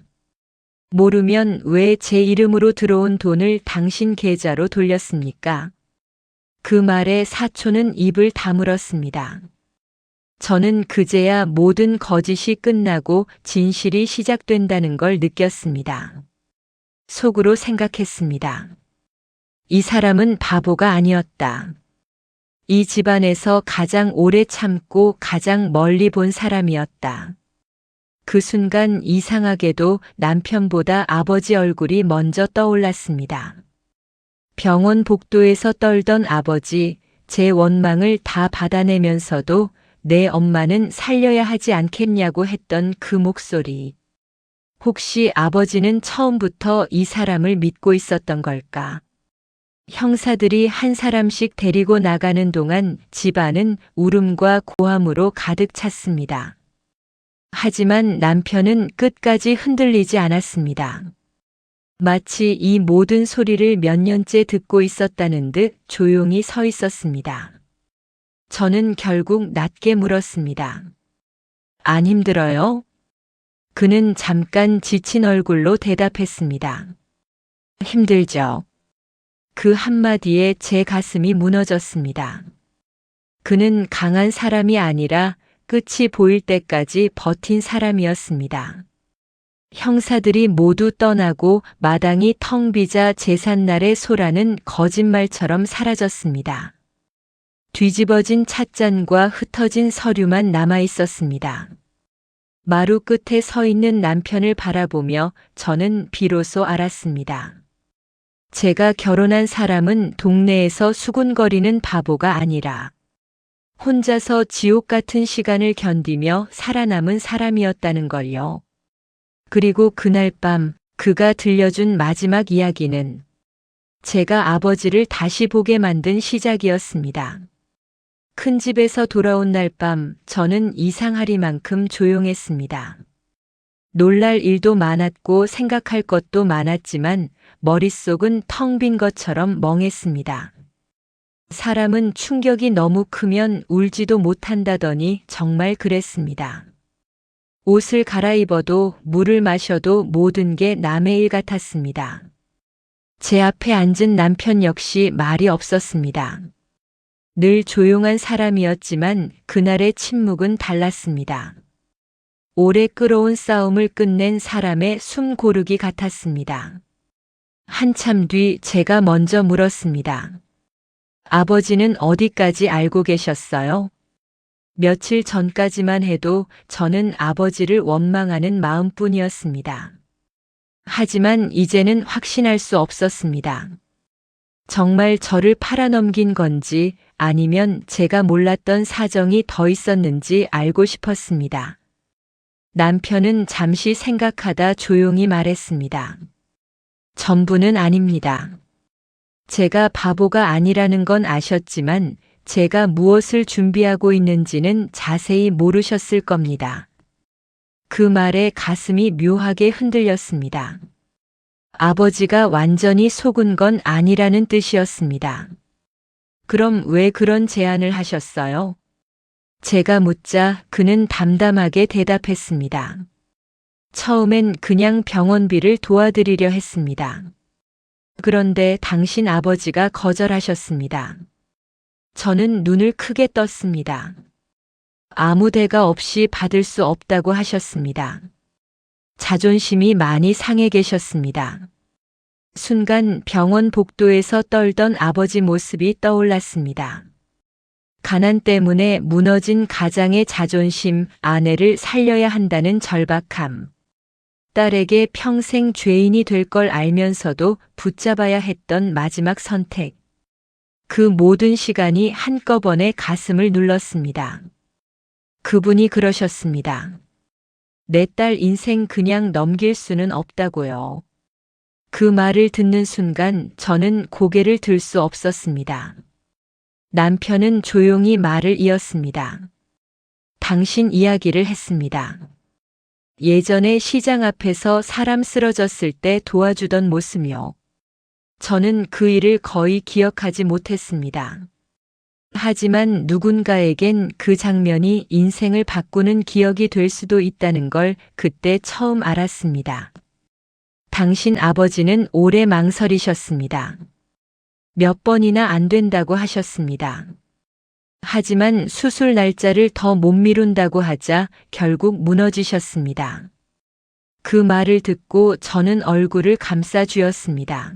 모르면 왜 제 이름으로 들어온 돈을 당신 계좌로 돌렸습니까? 그 말에 사촌은 입을 다물었습니다. 저는 그제야 모든 거짓이 끝나고 진실이 시작된다는 걸 느꼈습니다. 속으로 생각했습니다. 이 사람은 바보가 아니었다. 이 집안에서 가장 오래 참고 가장 멀리 본 사람이었다. 그 순간 이상하게도 남편보다 아버지 얼굴이 먼저 떠올랐습니다. 병원 복도에서 떨던 아버지, 제 원망을 다 받아내면서도 내 엄마는 살려야 하지 않겠냐고 했던 그 목소리. 혹시 아버지는 처음부터 이 사람을 믿고 있었던 걸까? 형사들이 한 사람씩 데리고 나가는 동안 집안은 울음과 고함으로 가득 찼습니다. 하지만 남편은 끝까지 흔들리지 않았습니다. 마치 이 모든 소리를 몇 년째 듣고 있었다는 듯 조용히 서 있었습니다. 저는 결국 낮게 물었습니다. 안 힘들어요? 그는 잠깐 지친 얼굴로 대답했습니다. 힘들죠. 그 한마디에 제 가슴이 무너졌습니다. 그는 강한 사람이 아니라 끝이 보일 때까지 버틴 사람이었습니다. 형사들이 모두 떠나고 마당이 텅 비자 제삿날의 소라는 거짓말처럼 사라졌습니다. 뒤집어진 찻잔과 흩어진 서류만 남아 있었습니다. 마루 끝에 서 있는 남편을 바라보며 저는 비로소 알았습니다. 제가 결혼한 사람은 동네에서 수군거리는 바보가 아니라 혼자서 지옥 같은 시간을 견디며 살아남은 사람이었다는 걸요. 그리고 그날 밤 그가 들려준 마지막 이야기는 제가 아버지를 다시 보게 만든 시작이었습니다. 큰 집에서 돌아온 날 밤 저는 이상하리만큼 조용했습니다. 놀랄 일도 많았고 생각할 것도 많았지만 머릿속은 텅 빈 것처럼 멍했습니다. 사람은 충격이 너무 크면 울지도 못한다더니 정말 그랬습니다. 옷을 갈아입어도 물을 마셔도 모든 게 남의 일 같았습니다. 제 앞에 앉은 남편 역시 말이 없었습니다. 늘 조용한 사람이었지만 그날의 침묵은 달랐습니다. 오래 끌어온 싸움을 끝낸 사람의 숨 고르기 같았습니다. 한참 뒤 제가 먼저 물었습니다. 아버지는 어디까지 알고 계셨어요? 며칠 전까지만 해도 저는 아버지를 원망하는 마음뿐이었습니다. 하지만 이제는 확신할 수 없었습니다. 정말 저를 팔아넘긴 건지 아니면 제가 몰랐던 사정이 더 있었는지 알고 싶었습니다. 남편은 잠시 생각하다 조용히 말했습니다. 전부는 아닙니다. 제가 바보가 아니라는 건 아셨지만 제가 무엇을 준비하고 있는지는 자세히 모르셨을 겁니다. 그 말에 가슴이 묘하게 흔들렸습니다. 아버지가 완전히 속은 건 아니라는 뜻이었습니다. 그럼 왜 그런 제안을 하셨어요? 제가 묻자 그는 담담하게 대답했습니다. 처음엔 그냥 병원비를 도와드리려 했습니다. 그런데 당신 아버지가 거절하셨습니다. 저는 눈을 크게 떴습니다. 아무 대가 없이 받을 수 없다고 하셨습니다. 자존심이 많이 상해 계셨습니다. 순간 병원 복도에서 떨던 아버지 모습이 떠올랐습니다. 가난 때문에 무너진 가장의 자존심, 아내를 살려야 한다는 절박함. 딸에게 평생 죄인이 될 걸 알면서도 붙잡아야 했던 마지막 선택. 그 모든 시간이 한꺼번에 가슴을 눌렀습니다. 그분이 그러셨습니다. 내 딸 인생 그냥 넘길 수는 없다고요. 그 말을 듣는 순간 저는 고개를 들 수 없었습니다. 남편은 조용히 말을 이었습니다. 당신 이야기를 했습니다. 예전에 시장 앞에서 사람 쓰러졌을 때 도와주던 모습이요. 저는 그 일을 거의 기억하지 못했습니다. 하지만 누군가에겐 그 장면이 인생을 바꾸는 기억이 될 수도 있다는 걸 그때 처음 알았습니다. 당신 아버지는 오래 망설이셨습니다. 몇 번이나 안 된다고 하셨습니다. 하지만 수술 날짜를 더 못 미룬다고 하자 결국 무너지셨습니다. 그 말을 듣고 저는 얼굴을 감싸 쥐었습니다.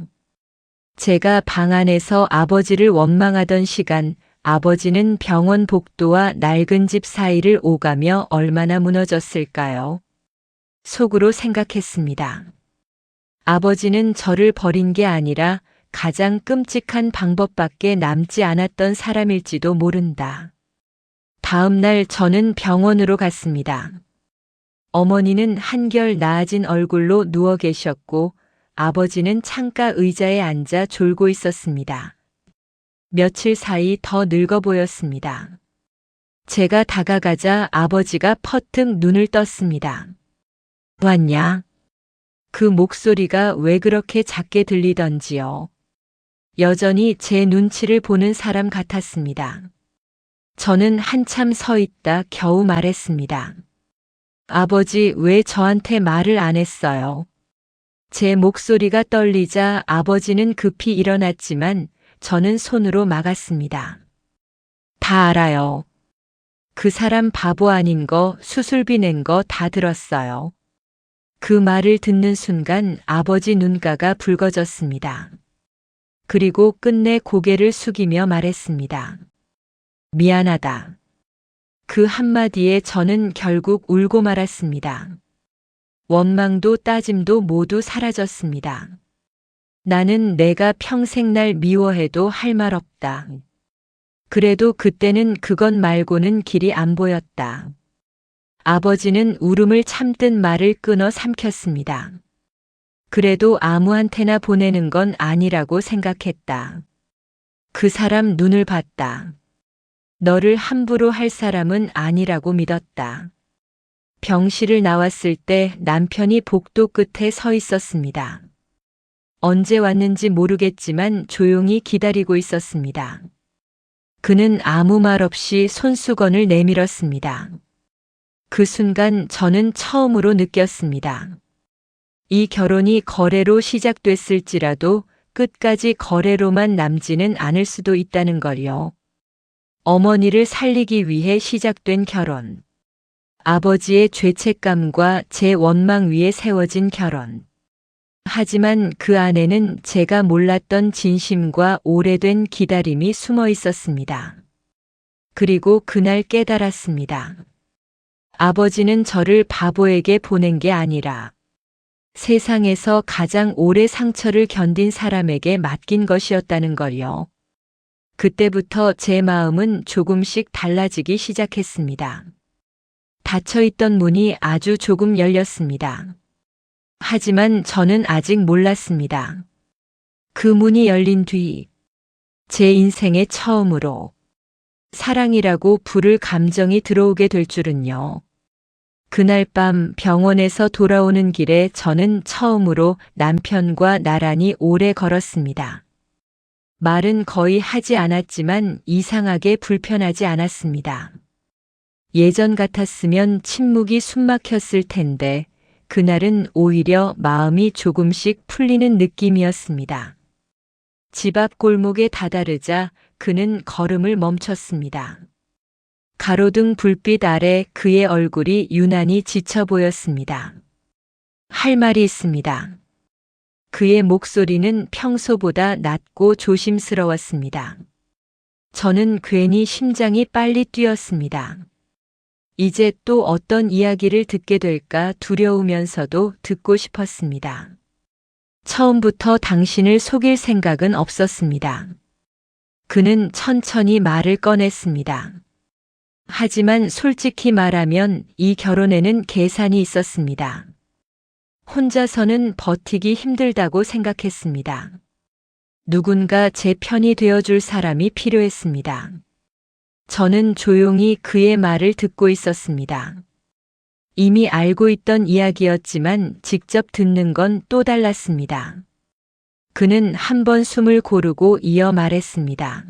제가 방 안에서 아버지를 원망하던 시간, 아버지는 병원 복도와 낡은 집 사이를 오가며 얼마나 무너졌을까요? 속으로 생각했습니다. 아버지는 저를 버린 게 아니라 가장 끔찍한 방법밖에 남지 않았던 사람일지도 모른다. 다음 날 저는 병원으로 갔습니다. 어머니는 한결 나아진 얼굴로 누워 계셨고 아버지는 창가 의자에 앉아 졸고 있었습니다. 며칠 사이 더 늙어 보였습니다. 제가 다가가자 아버지가 퍼뜩 눈을 떴습니다. 왔냐? 그 목소리가 왜 그렇게 작게 들리던지요. 여전히 제 눈치를 보는 사람 같았습니다. 저는 한참 서 있다 겨우 말했습니다. 아버지 왜 저한테 말을 안 했어요? 제 목소리가 떨리자 아버지는 급히 일어났지만 저는 손으로 막았습니다. 다 알아요. 그 사람 바보 아닌 거 수술비 낸 거 다 들었어요. 그 말을 듣는 순간 아버지 눈가가 붉어졌습니다. 그리고 끝내 고개를 숙이며 말했습니다. 미안하다. 그 한마디에 저는 결국 울고 말았습니다. 원망도 따짐도 모두 사라졌습니다. 나는 내가 평생 날 미워해도 할 말 없다. 그래도 그때는 그것 말고는 길이 안 보였다. 아버지는 울음을 참듯 말을 끊어 삼켰습니다. 그래도 아무한테나 보내는 건 아니라고 생각했다. 그 사람 눈을 봤다. 너를 함부로 할 사람은 아니라고 믿었다. 병실을 나왔을 때 남편이 복도 끝에 서 있었습니다. 언제 왔는지 모르겠지만 조용히 기다리고 있었습니다. 그는 아무 말 없이 손수건을 내밀었습니다. 그 순간 저는 처음으로 느꼈습니다. 이 결혼이 거래로 시작됐을지라도 끝까지 거래로만 남지는 않을 수도 있다는 걸요. 어머니를 살리기 위해 시작된 결혼. 아버지의 죄책감과 제 원망 위에 세워진 결혼. 하지만 그 안에는 제가 몰랐던 진심과 오래된 기다림이 숨어 있었습니다. 그리고 그날 깨달았습니다. 아버지는 저를 바보에게 보낸 게 아니라 세상에서 가장 오래 상처를 견딘 사람에게 맡긴 것이었다는 걸요. 그때부터 제 마음은 조금씩 달라지기 시작했습니다. 닫혀있던 문이 아주 조금 열렸습니다. 하지만 저는 아직 몰랐습니다. 그 문이 열린 뒤 제 인생에 처음으로 사랑이라고 부를 감정이 들어오게 될 줄은요. 그날 밤 병원에서 돌아오는 길에 저는 처음으로 남편과 나란히 오래 걸었습니다. 말은 거의 하지 않았지만 이상하게 불편하지 않았습니다. 예전 같았으면 침묵이 숨막혔을 텐데 그날은 오히려 마음이 조금씩 풀리는 느낌이었습니다. 집 앞 골목에 다다르자 그는 걸음을 멈췄습니다. 가로등 불빛 아래 그의 얼굴이 유난히 지쳐 보였습니다. 할 말이 있습니다. 그의 목소리는 평소보다 낮고 조심스러웠습니다. 저는 괜히 심장이 빨리 뛰었습니다. 이제 또 어떤 이야기를 듣게 될까 두려우면서도 듣고 싶었습니다. 처음부터 당신을 속일 생각은 없었습니다. 그는 천천히 말을 꺼냈습니다. 하지만 솔직히 말하면 이 결혼에는 계산이 있었습니다. 혼자서는 버티기 힘들다고 생각했습니다. 누군가 제 편이 되어줄 사람이 필요했습니다. 저는 조용히 그의 말을 듣고 있었습니다. 이미 알고 있던 이야기였지만 직접 듣는 건 또 달랐습니다. 그는 한 번 숨을 고르고 이어 말했습니다.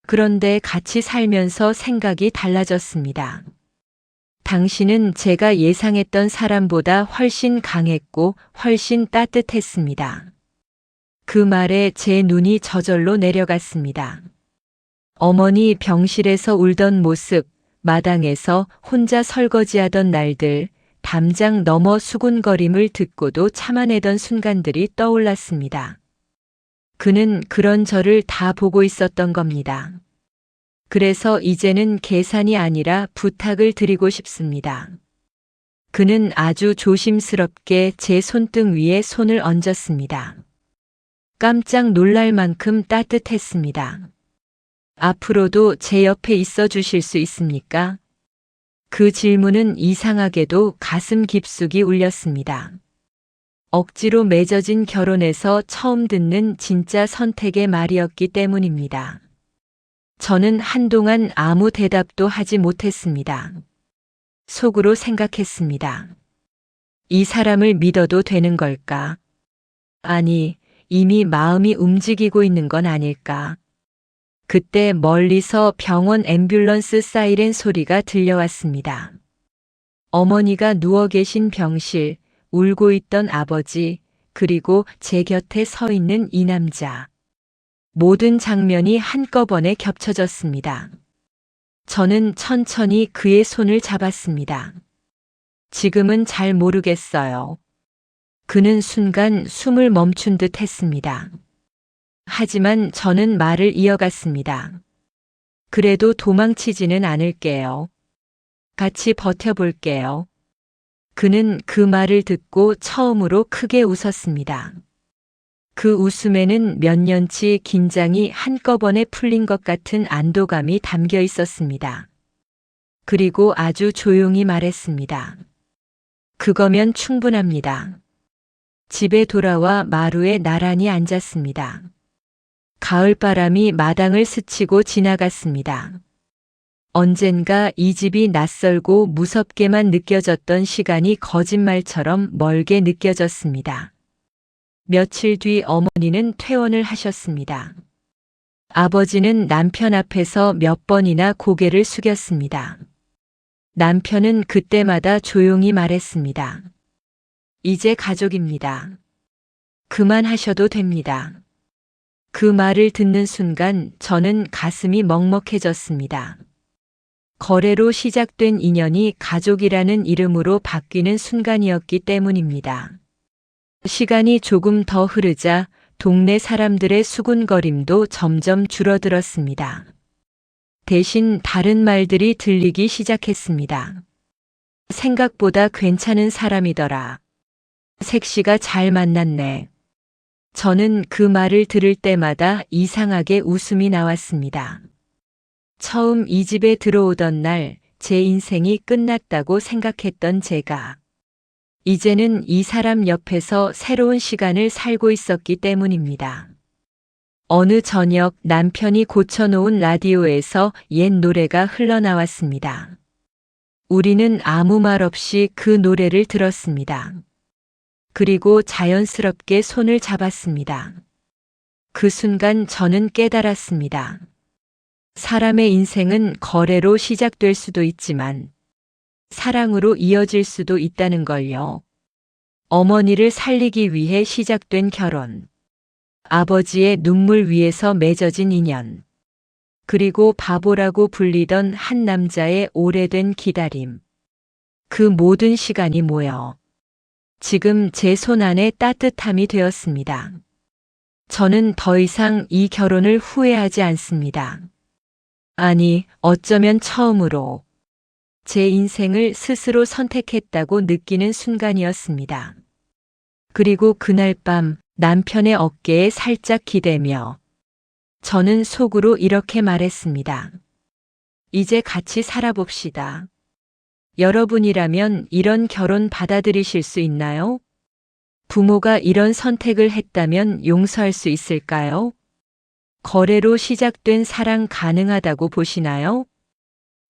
그런데 같이 살면서 생각이 달라졌습니다. 당신은 제가 예상했던 사람보다 훨씬 강했고 훨씬 따뜻했습니다. 그 말에 제 눈이 저절로 내려갔습니다. 어머니 병실에서 울던 모습, 마당에서 혼자 설거지하던 날들, 담장 너머 수군거림을 듣고도 참아내던 순간들이 떠올랐습니다. 그는 그런 저를 다 보고 있었던 겁니다. 그래서 이제는 계산이 아니라 부탁을 드리고 싶습니다. 그는 아주 조심스럽게 제 손등 위에 손을 얹었습니다. 깜짝 놀랄 만큼 따뜻했습니다. 앞으로도 제 옆에 있어 주실 수 있습니까? 그 질문은 이상하게도 가슴 깊숙이 울렸습니다. 억지로 맺어진 결혼에서 처음 듣는 진짜 선택의 말이었기 때문입니다. 저는 한동안 아무 대답도 하지 못했습니다. 속으로 생각했습니다. 이 사람을 믿어도 되는 걸까? 아니, 이미 마음이 움직이고 있는 건 아닐까? 그때 멀리서 병원 앰뷸런스 사이렌 소리가 들려왔습니다. 어머니가 누워 계신 병실, 울고 있던 아버지, 그리고 제 곁에 서 있는 이 남자. 모든 장면이 한꺼번에 겹쳐졌습니다. 저는 천천히 그의 손을 잡았습니다. 지금은 잘 모르겠어요. 그는 순간 숨을 멈춘 듯 했습니다. 하지만 저는 말을 이어갔습니다. 그래도 도망치지는 않을게요. 같이 버텨볼게요. 그는 그 말을 듣고 처음으로 크게 웃었습니다. 그 웃음에는 몇 년치 긴장이 한꺼번에 풀린 것 같은 안도감이 담겨 있었습니다. 그리고 아주 조용히 말했습니다. 그거면 충분합니다. 집에 돌아와 마루에 나란히 앉았습니다. 가을바람이 마당을 스치고 지나갔습니다. 언젠가 이 집이 낯설고 무섭게만 느껴졌던 시간이 거짓말처럼 멀게 느껴졌습니다. 며칠 뒤 어머니는 퇴원을 하셨습니다. 아버지는 남편 앞에서 몇 번이나 고개를 숙였습니다. 남편은 그때마다 조용히 말했습니다. 이제 가족입니다. 그만하셔도 됩니다. 그 말을 듣는 순간 저는 가슴이 먹먹해졌습니다. 거래로 시작된 인연이 가족이라는 이름으로 바뀌는 순간이었기 때문입니다. 시간이 조금 더 흐르자 동네 사람들의 수군거림도 점점 줄어들었습니다. 대신 다른 말들이 들리기 시작했습니다. 생각보다 괜찮은 사람이더라. 색시가 잘 만났네. 저는 그 말을 들을 때마다 이상하게 웃음이 나왔습니다. 처음 이 집에 들어오던 날 제 인생이 끝났다고 생각했던 제가 이제는 이 사람 옆에서 새로운 시간을 살고 있었기 때문입니다. 어느 저녁 남편이 고쳐놓은 라디오에서 옛 노래가 흘러나왔습니다. 우리는 아무 말 없이 그 노래를 들었습니다. 그리고 자연스럽게 손을 잡았습니다. 그 순간 저는 깨달았습니다. 사람의 인생은 거래로 시작될 수도 있지만 사랑으로 이어질 수도 있다는 걸요. 어머니를 살리기 위해 시작된 결혼. 아버지의 눈물 위에서 맺어진 인연. 그리고 바보라고 불리던 한 남자의 오래된 기다림. 그 모든 시간이 모여 지금 제 손 안에 따뜻함이 되었습니다. 저는 더 이상 이 결혼을 후회하지 않습니다. 아니, 어쩌면 처음으로 제 인생을 스스로 선택했다고 느끼는 순간이었습니다. 그리고 그날 밤 남편의 어깨에 살짝 기대며 저는 속으로 이렇게 말했습니다. 이제 같이 살아봅시다. 여러분이라면 이런 결혼 받아들이실 수 있나요? 부모가 이런 선택을 했다면 용서할 수 있을까요? 거래로 시작된 사랑 가능하다고 보시나요?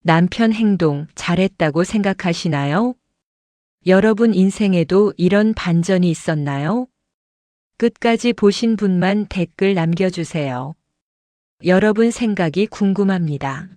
남편 행동 잘했다고 생각하시나요? 여러분 인생에도 이런 반전이 있었나요? 끝까지 보신 분만 댓글 남겨주세요. 여러분 생각이 궁금합니다.